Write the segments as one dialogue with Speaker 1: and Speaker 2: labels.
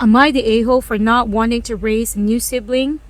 Speaker 1: Am I the a-hole for not wanting to raise a new sibling?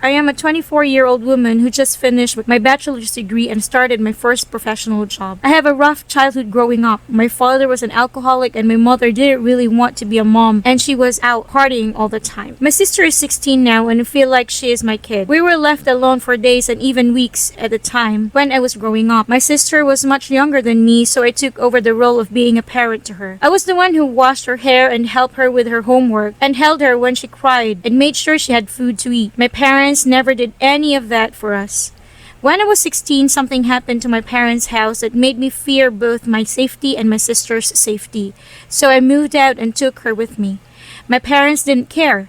Speaker 1: I am a 24-year-old woman who just finished with my bachelor's degree and started my first professional job. I have a rough childhood growing up. My father was an alcoholic and my mother didn't really want to be a mom and she was out partying all the time. My sister is 16 now and I feel like she is my kid. We were left alone for days and even weeks at the time when I was growing up. My sister was much younger than me, so I took over the role of being a parent to her. I was the one who washed her hair and helped her with her homework and held her when she cried and made sure she had food to eat. My parents never did any of that for us. When I was 16, something happened to my parents' house that made me fear both my safety and my sister's safety. So I moved out and took her with me. My parents didn't care.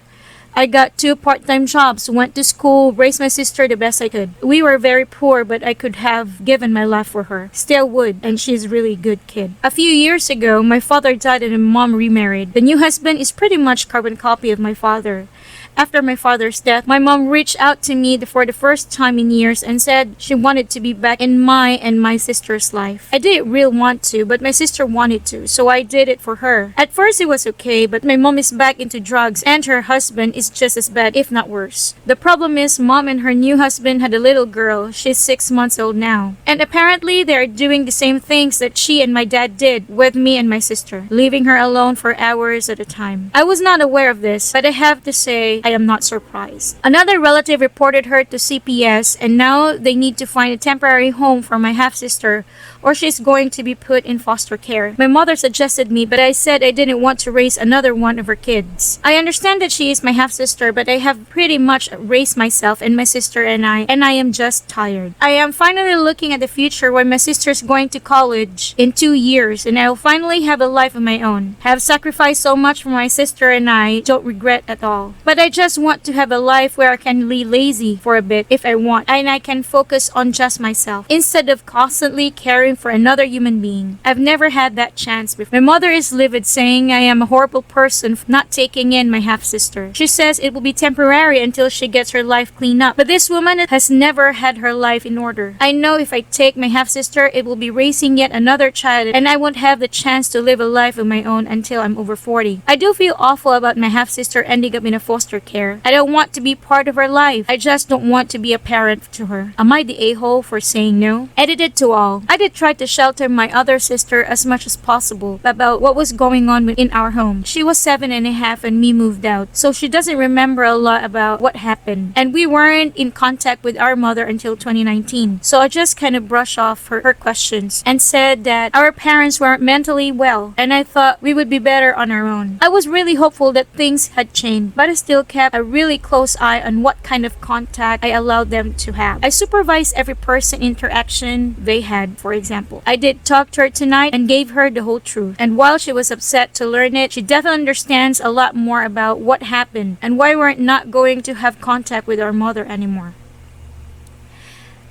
Speaker 1: I got 2 part-time jobs, went to school, raised my sister the best I could. We were very poor, but I could have given my life for her. Still would, and she's a really good kid. A few years ago, my father died and my mom remarried. The new husband is pretty much carbon copy of my father. After my father's death, my mom reached out to me for the first time in years and said she wanted to be back in my and my sister's life. I didn't really want to, but my sister wanted to, so I did it for her. At first it was okay, but my mom is back into drugs and her husband is just as bad, if not worse. The problem is mom and her new husband had a little girl. She's 6 months old now. And apparently they are doing the same things that she and my dad did with me and my sister, leaving her alone for hours at a time. I was not aware of this, but I have to say, I am not surprised. Another relative reported her to CPS and now they need to find a temporary home for my half-sister or she's going to be put in foster care. My mother suggested me, but I said I didn't want to raise another one of her kids. I understand that she is my half-sister, but I have pretty much raised myself and my sister and I am just tired. I am finally looking at the future when my sister is going to college in 2 years and I will finally have a life of my own. Have sacrificed so much for my sister and I don't regret at all. But I just want to have a life where I can be lazy for a bit if I want and I can focus on just myself instead of constantly caring for another human being. I've never had that chance before. My mother is livid, saying I am a horrible person for not taking in my half-sister. She says it will be temporary until she gets her life cleaned up. But this woman has never had her life in order. I know if I take my half-sister, it will be raising yet another child and I won't have the chance to live a life of my own until I'm over 40. I do feel awful about my half-sister ending up in a foster care. I don't want to be part of her life. I just don't want to be a parent to her. Am I the a-hole for saying no? Edited to all. I did try to shelter my other sister as much as possible about what was going on in our home. She was 7.5 and me moved out, so she doesn't remember a lot about what happened. And we weren't in contact with our mother until 2019. So I just kind of brushed off her questions and said that our parents weren't mentally well and I thought we would be better on our own. I was really hopeful that things had changed, but I still kept a really close eye on what kind of contact I allowed them to have. I supervised every person interaction they had, for example. I did talk to her tonight and gave her the whole truth. And while she was upset to learn it, she definitely understands a lot more about what happened and why we're not going to have contact with our mother anymore.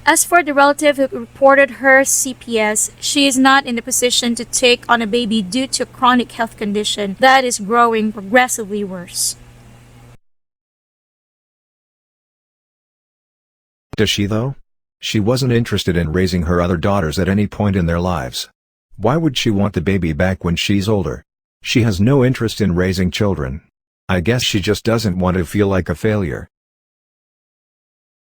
Speaker 1: As for the relative who reported her CPS, she is not in the position to take on a baby due to a chronic health condition that is growing progressively worse.
Speaker 2: Does she though? She wasn't interested in raising her other daughters at any point in their lives. Why would she want the baby back when she's older? She has no interest in raising children. I guess she just doesn't want to feel like a failure.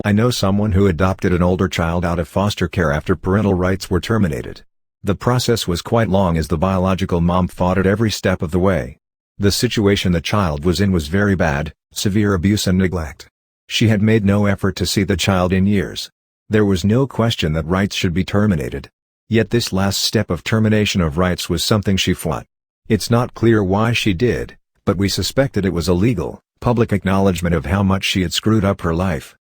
Speaker 2: I know someone who adopted an older child out of foster care after parental rights were terminated. The process was quite long as the biological mom fought it every step of the way. The situation the child was in was very bad, severe abuse and neglect. She had made no effort to see the child in years. There was no question that rights should be terminated. Yet this last step of termination of rights was something she fought. It's not clear why she did, but we suspected it was a legal, public acknowledgement of how much she had screwed up her life.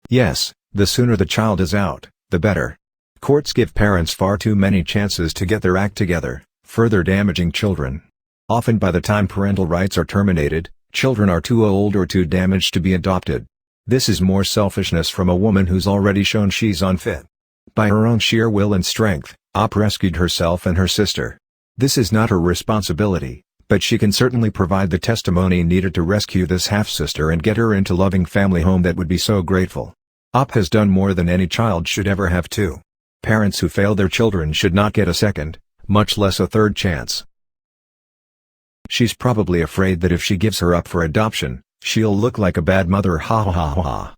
Speaker 2: Yes, the sooner the child is out, the better. Courts give parents far too many chances to get their act together, further damaging children. Often by the time parental rights are terminated, children are too old or too damaged to be adopted. This is more selfishness from a woman who's already shown she's unfit. By her own sheer will and strength, Op rescued herself and her sister. This is not her responsibility, but she can certainly provide the testimony needed to rescue this half-sister and get her into a loving family home that would be so grateful. Op has done more than any child should ever have to. Parents who fail their children should not get a second, much less a third chance. She's probably afraid that if she gives her up for adoption, she'll look like a bad mother, ha ha ha ha.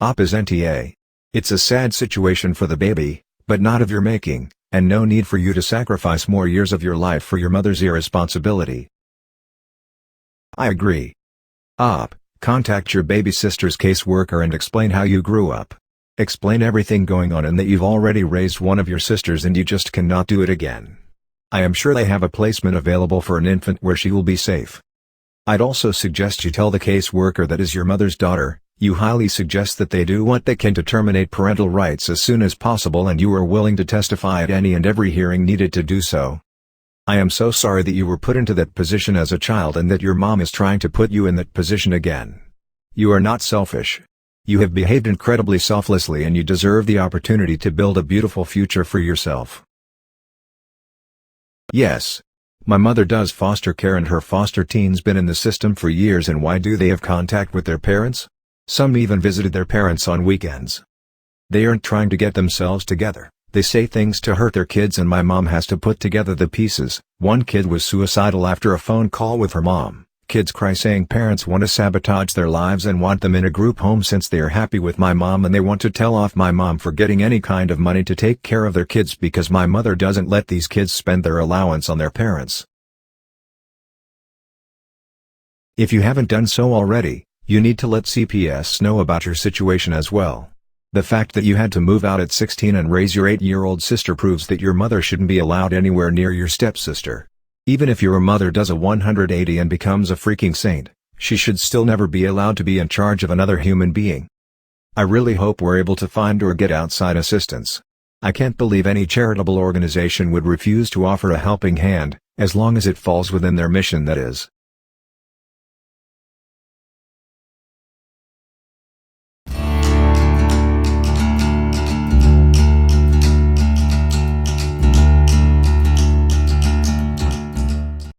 Speaker 2: Op is NTA. It's a sad situation for the baby, but not of your making, and no need for you to sacrifice more years of your life for your mother's irresponsibility. I agree. Op, contact your baby sister's caseworker and explain how you grew up. Explain everything going on and that you've already raised one of your sisters and you just cannot do it again. I am sure they have a placement available for an infant where she will be safe. I'd also suggest you tell the caseworker that as your mother's daughter, you highly suggest that they do what they can to terminate parental rights as soon as possible and you are willing to testify at any and every hearing needed to do so. I am so sorry that you were put into that position as a child and that your mom is trying to put you in that position again. You are not selfish. You have behaved incredibly selflessly and you deserve the opportunity to build a beautiful future for yourself. Yes. My mother does foster care and her foster teen's been in the system for years, and why do they have contact with their parents? Some even visited their parents on weekends. They aren't trying to get themselves together, they say things to hurt their kids and my mom has to put together the pieces. One kid was suicidal after a phone call with her mom. Kids cry saying parents want to sabotage their lives and want them in a group home since they are happy with my mom and they want to tell off my mom for getting any kind of money to take care of their kids because my mother doesn't let these kids spend their allowance on their parents. If you haven't done so already, you need to let CPS know about your situation as well. The fact that you had to move out at 16 and raise your 8-year-old sister proves that your mother shouldn't be allowed anywhere near your stepsister. Even if your mother does a 180 and becomes a freaking saint, she should still never be allowed to be in charge of another human being. I really hope we're able to find or get outside assistance. I can't believe any charitable organization would refuse to offer a helping hand, as long as it falls within their mission, that is.